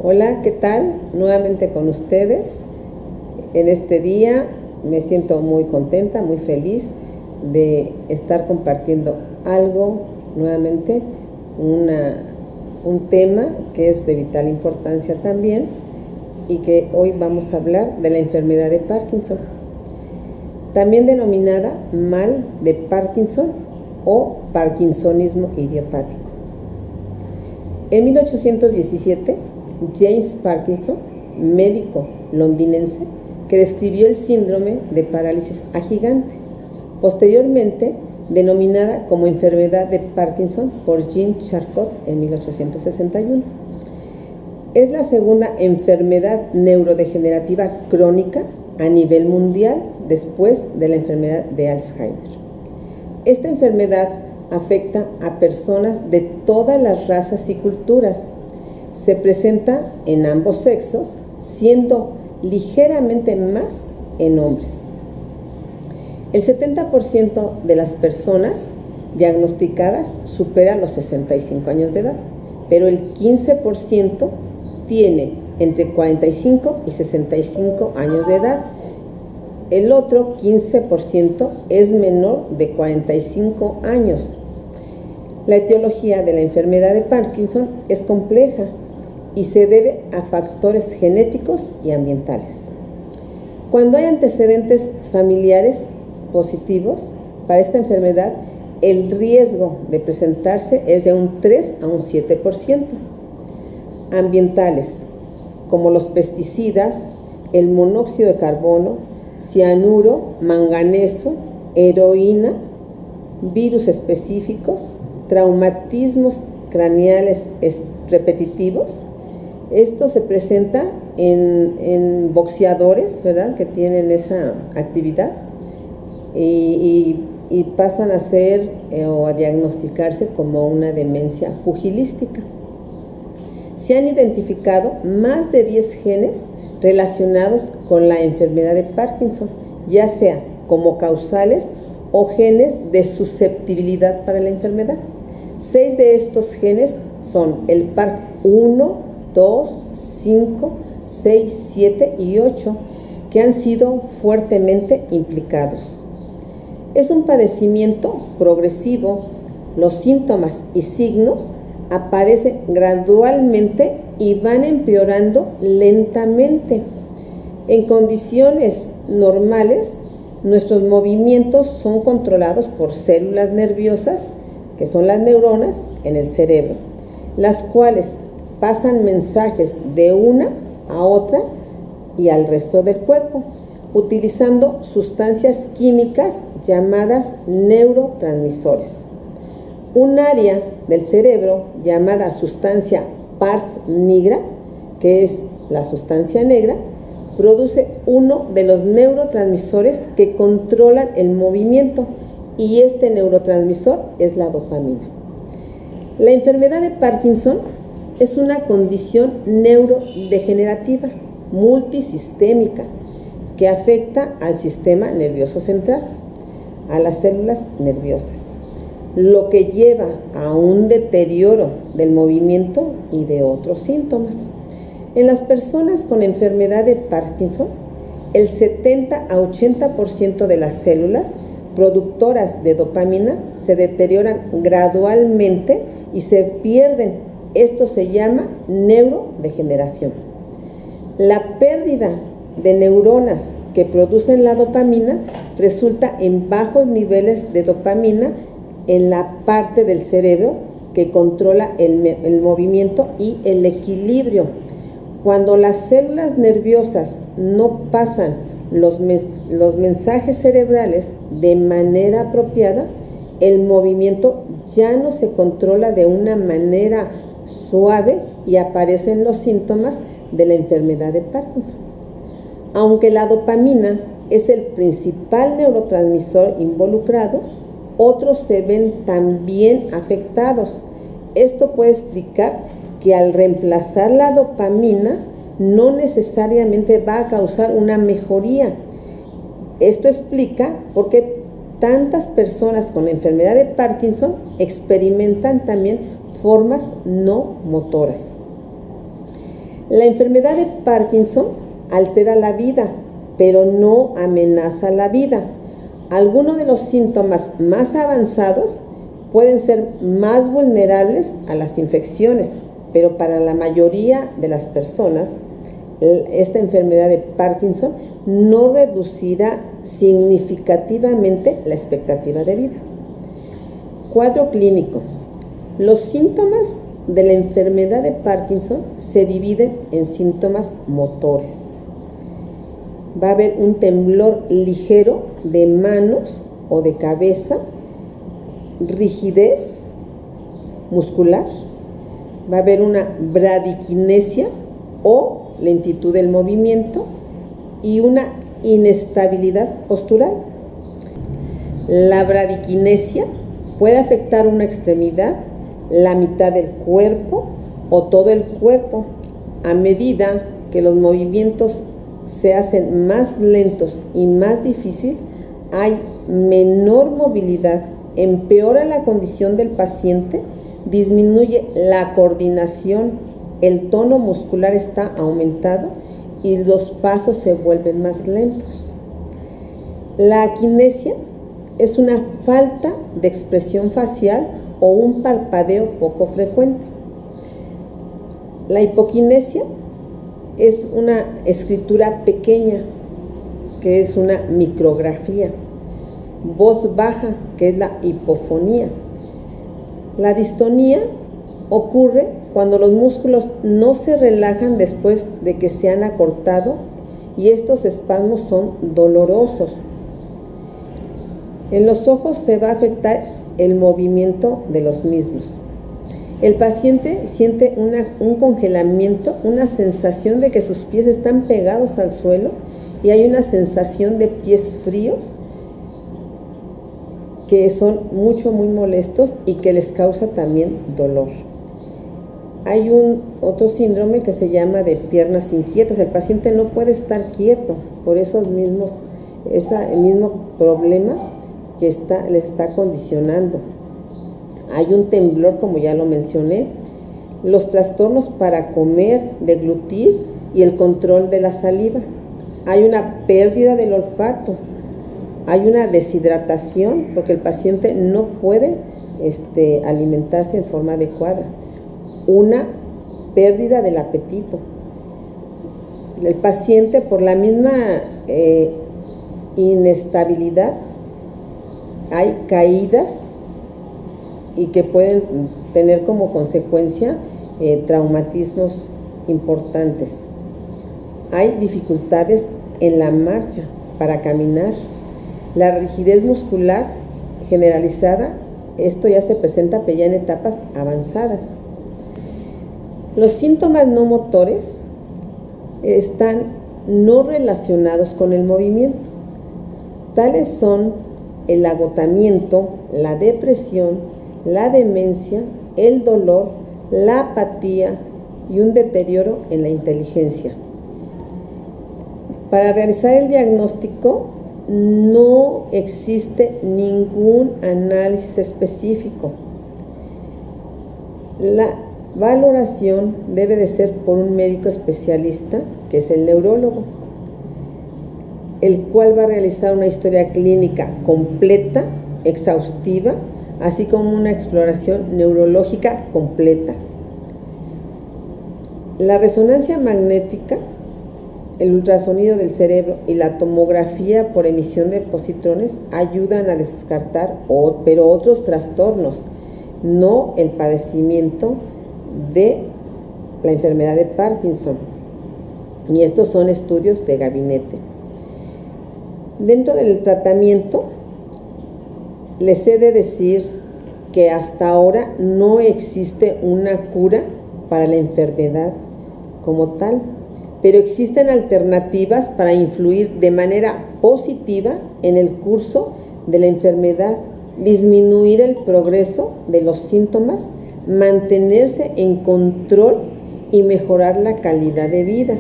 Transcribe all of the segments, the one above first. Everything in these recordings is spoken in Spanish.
Hola, ¿qué tal? Nuevamente con ustedes. En este día me siento muy contenta, muy feliz de estar compartiendo algo nuevamente, un tema que es de vital importancia también y que hoy vamos a hablar de la enfermedad de Parkinson, también denominada mal de Parkinson o parkinsonismo idiopático. En 1817, James Parkinson, médico londinense, que describió el síndrome de parálisis agigante, posteriormente denominada como enfermedad de Parkinson por Jean Charcot en 1861. Es la segunda enfermedad neurodegenerativa crónica a nivel mundial después de la enfermedad de Alzheimer. Esta enfermedad afecta a personas de todas las razas y culturas. Se presenta en ambos sexos, siendo ligeramente más en hombres. El 70% de las personas diagnosticadas supera los 65 años de edad, pero el 15% tiene entre 45 y 65 años de edad. El otro 15% es menor de 45 años. La etiología de la enfermedad de Parkinson es compleja y se debe a factores genéticos y ambientales. Cuando hay antecedentes familiares positivos para esta enfermedad, el riesgo de presentarse es de un 3 a un 7%. Ambientales, como los pesticidas, el monóxido de carbono, cianuro, manganeso, heroína, virus específicos, traumatismos craneales repetitivos. Esto se presenta en boxeadores, ¿verdad?, que tienen esa actividad y pasan a ser o a diagnosticarse como una demencia pugilística. Se han identificado más de 10 genes relacionados con la enfermedad de Parkinson, ya sea como causales o genes de susceptibilidad para la enfermedad. 6 de estos genes son el PARC1, 2, 5, 6, 7 y 8, que han sido fuertemente implicados. Es un padecimiento progresivo. Los síntomas y signos aparecen gradualmente y van empeorando lentamente. En condiciones normales, nuestros movimientos son controlados por células nerviosas, que son las neuronas en el cerebro, las cuales pasan mensajes de una a otra y al resto del cuerpo, utilizando sustancias químicas llamadas neurotransmisores. Un área del cerebro llamada sustancia pars nigra, que es la sustancia negra, produce uno de los neurotransmisores que controlan el movimiento, y este neurotransmisor es la dopamina. La enfermedad de Parkinson es una condición neurodegenerativa multisistémica que afecta al sistema nervioso central, a las células nerviosas, lo que lleva a un deterioro del movimiento y de otros síntomas. En las personas con enfermedad de Parkinson, el 70 a 80% de las células productoras de dopamina se deterioran gradualmente y se pierden. Esto se llama neurodegeneración. La pérdida de neuronas que producen la dopamina resulta en bajos niveles de dopamina en la parte del cerebro que controla el movimiento y el equilibrio. Cuando las células nerviosas no pasan los mensajes cerebrales de manera apropiada, el movimiento ya no se controla de una manera suave y aparecen los síntomas de la enfermedad de Parkinson. Aunque la dopamina es el principal neurotransmisor involucrado, otros se ven también afectados. Esto puede explicar que al reemplazar la dopamina no necesariamente va a causar una mejoría. Esto explica por qué tantas personas con la enfermedad de Parkinson experimentan también formas no motoras. La enfermedad de Parkinson altera la vida, pero no amenaza la vida. Algunos de los síntomas más avanzados pueden ser más vulnerables a las infecciones, pero para la mayoría de las personas, esta enfermedad de Parkinson no reducirá significativamente la expectativa de vida. Cuadro clínico. Los síntomas de la enfermedad de Parkinson se dividen en síntomas motores. Va a haber un temblor ligero de manos o de cabeza, rigidez muscular, va a haber una bradiquinesia o lentitud del movimiento y una inestabilidad postural. La bradiquinesia puede afectar una extremidad, la mitad del cuerpo o todo el cuerpo. A medida que los movimientos se hacen más lentos y más difíciles, hay menor movilidad, empeora la condición del paciente, disminuye la coordinación, el tono muscular está aumentado y los pasos se vuelven más lentos. La aquinesia es una falta de expresión facial o un parpadeo poco frecuente. La hipoquinesia es una escritura pequeña, que es una micrografía. Voz baja, que es la hipofonía. La distonía ocurre cuando los músculos no se relajan después de que se han acortado y estos espasmos son dolorosos. En los ojos se va a afectar el movimiento de los mismos. El paciente siente un congelamiento, una sensación de que sus pies están pegados al suelo y hay una sensación de pies fríos que son muy molestos y que les causa también dolor. Hay otro síndrome que se llama de piernas inquietas. El paciente no puede estar quieto por ese mismo problema que les está condicionando. Hay un temblor, como ya lo mencioné, los trastornos para comer, deglutir y el control de la saliva. Hay una pérdida del olfato, hay una deshidratación porque el paciente no puede alimentarse en forma adecuada, una pérdida del apetito. El paciente, por la misma inestabilidad, hay caídas y que pueden tener como consecuencia traumatismos importantes. Hay dificultades en la marcha para caminar. La rigidez muscular generalizada, esto ya se presenta pero ya en etapas avanzadas. Los síntomas no motores están no relacionados con el movimiento. Tales son el agotamiento, la depresión, la demencia, el dolor, la apatía y un deterioro en la inteligencia. Para realizar el diagnóstico no existe ningún análisis específico. La valoración debe de ser por un médico especialista, que es el neurólogo, el cual va a realizar una historia clínica completa, exhaustiva, así como una exploración neurológica completa. La resonancia magnética, el ultrasonido del cerebro y la tomografía por emisión de positrones ayudan a descartar pero otros trastornos, no el padecimiento de la enfermedad de Parkinson. Y estos son estudios de gabinete. Dentro del tratamiento, les he de decir que hasta ahora no existe una cura para la enfermedad como tal, pero existen alternativas para influir de manera positiva en el curso de la enfermedad, disminuir el progreso de los síntomas, mantenerse en control y mejorar la calidad de vida.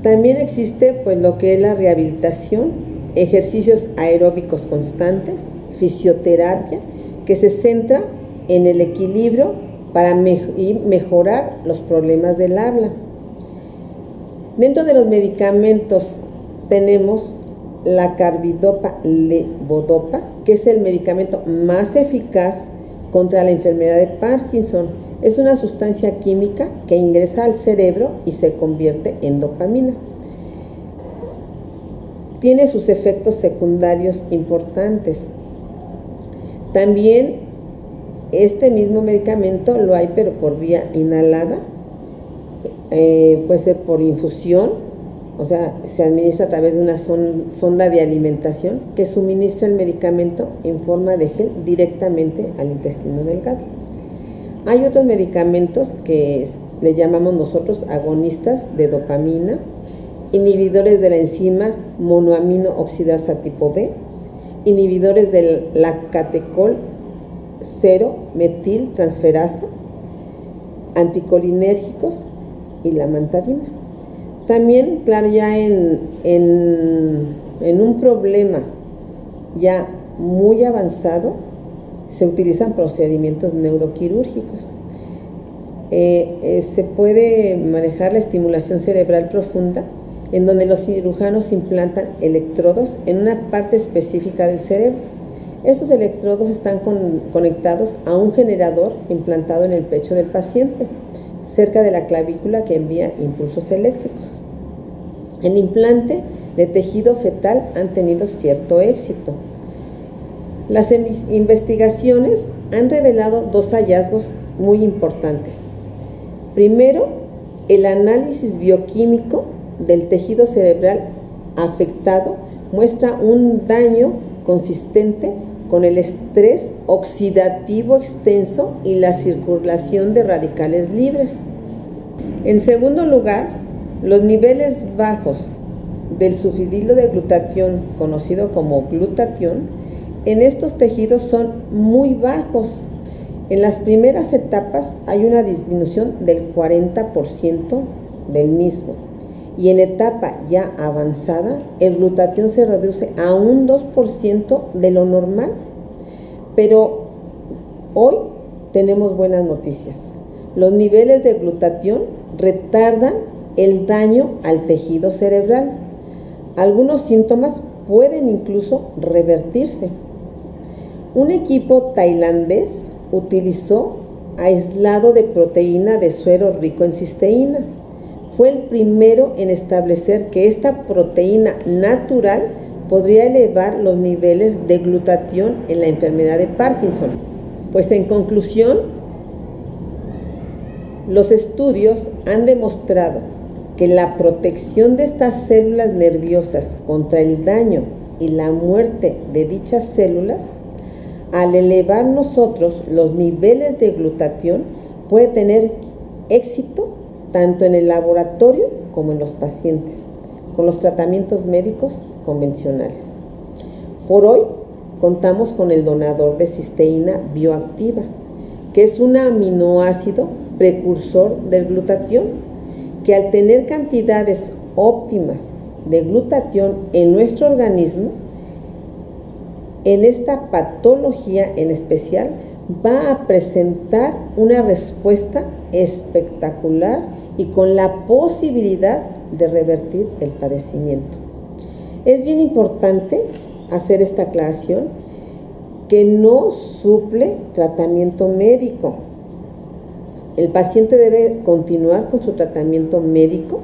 También existe lo que es la rehabilitación, ejercicios aeróbicos constantes, fisioterapia, que se centra en el equilibrio para mejorar los problemas del habla. Dentro de los medicamentos tenemos la carbidopa-levodopa, que es el medicamento más eficaz contra la enfermedad de Parkinson. Es una sustancia química que ingresa al cerebro y se convierte en dopamina. Tiene sus efectos secundarios importantes. También este mismo medicamento lo hay, pero por vía inhalada, puede ser por infusión, o sea, se administra a través de una sonda de alimentación que suministra el medicamento en forma de gel directamente al intestino delgado. Hay otros medicamentos que le llamamos nosotros agonistas de dopamina, inhibidores de la enzima monoamino oxidasa tipo B, inhibidores del lactatecol 0-metiltransferasa, anticolinérgicos y la amantadina. También, claro, ya en un problema ya muy avanzado, se utilizan procedimientos neuroquirúrgicos. Se puede manejar la estimulación cerebral profunda, en donde los cirujanos implantan electrodos en una parte específica del cerebro. Estos electrodos están conectados a un generador implantado en el pecho del paciente, cerca de la clavícula, que envía impulsos eléctricos. El implante de tejido fetal han tenido cierto éxito. Las investigaciones han revelado dos hallazgos muy importantes. Primero, el análisis bioquímico del tejido cerebral afectado muestra un daño consistente con el estrés oxidativo extenso y la circulación de radicales libres. En segundo lugar, los niveles bajos del sulfidilo de glutatión, conocido como glutatión, en estos tejidos son muy bajos. En las primeras etapas hay una disminución del 40% del mismo, y en etapa ya avanzada el glutatión se reduce a un 2% de lo normal. Pero hoy tenemos buenas noticias. Los niveles de glutatión retardan el daño al tejido cerebral. Algunos síntomas pueden incluso revertirse. Un equipo tailandés utilizó aislado de proteína de suero rico en cisteína. Fue el primero en establecer que esta proteína natural podría elevar los niveles de glutatión en la enfermedad de Parkinson. Pues en conclusión, los estudios han demostrado que la protección de estas células nerviosas contra el daño y la muerte de dichas células, al elevar nosotros los niveles de glutatión, puede tener éxito tanto en el laboratorio como en los pacientes, con los tratamientos médicos convencionales. Por hoy contamos con el donador de cisteína bioactiva, que es un aminoácido precursor del glutatión, que al tener cantidades óptimas de glutatión en nuestro organismo, en esta patología en especial, va a presentar una respuesta espectacular y con la posibilidad de revertir el padecimiento. Es bien importante hacer esta aclaración, que no suple tratamiento médico. El paciente debe continuar con su tratamiento médico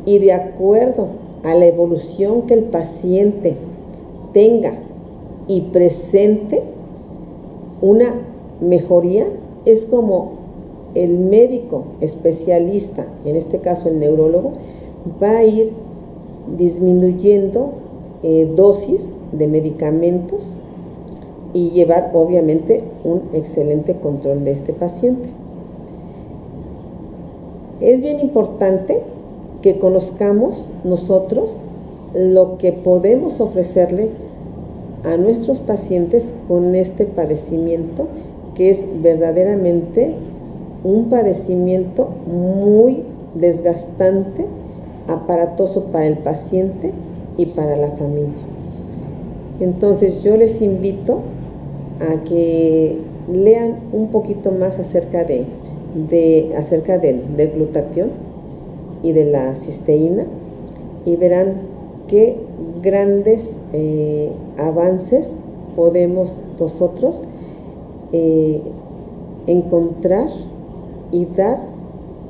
y, de acuerdo a la evolución que el paciente tenga y presente una mejoría, es como el médico especialista, en este caso el neurólogo, va a ir disminuyendo dosis de medicamentos y llevar obviamente un excelente control de este paciente. Es bien importante que conozcamos nosotros lo que podemos ofrecerle a nuestros pacientes con este padecimiento, que es verdaderamente un padecimiento muy desgastante, aparatoso para el paciente y para la familia. Entonces yo les invito a que lean un poquito más acerca del glutatión y de la cisteína y verán qué grandes avances podemos nosotros encontrar y dar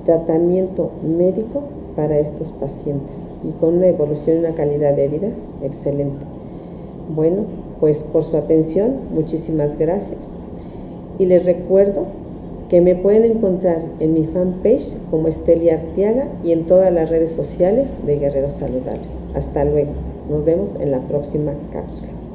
tratamiento médico para estos pacientes y con una evolución y una calidad de vida excelente. Bueno, pues por su atención, muchísimas gracias. Y les recuerdo que me pueden encontrar en mi fanpage como Esteli Arteaga y en todas las redes sociales de Guerreros Saludables. Hasta luego. Nos vemos en la próxima cápsula.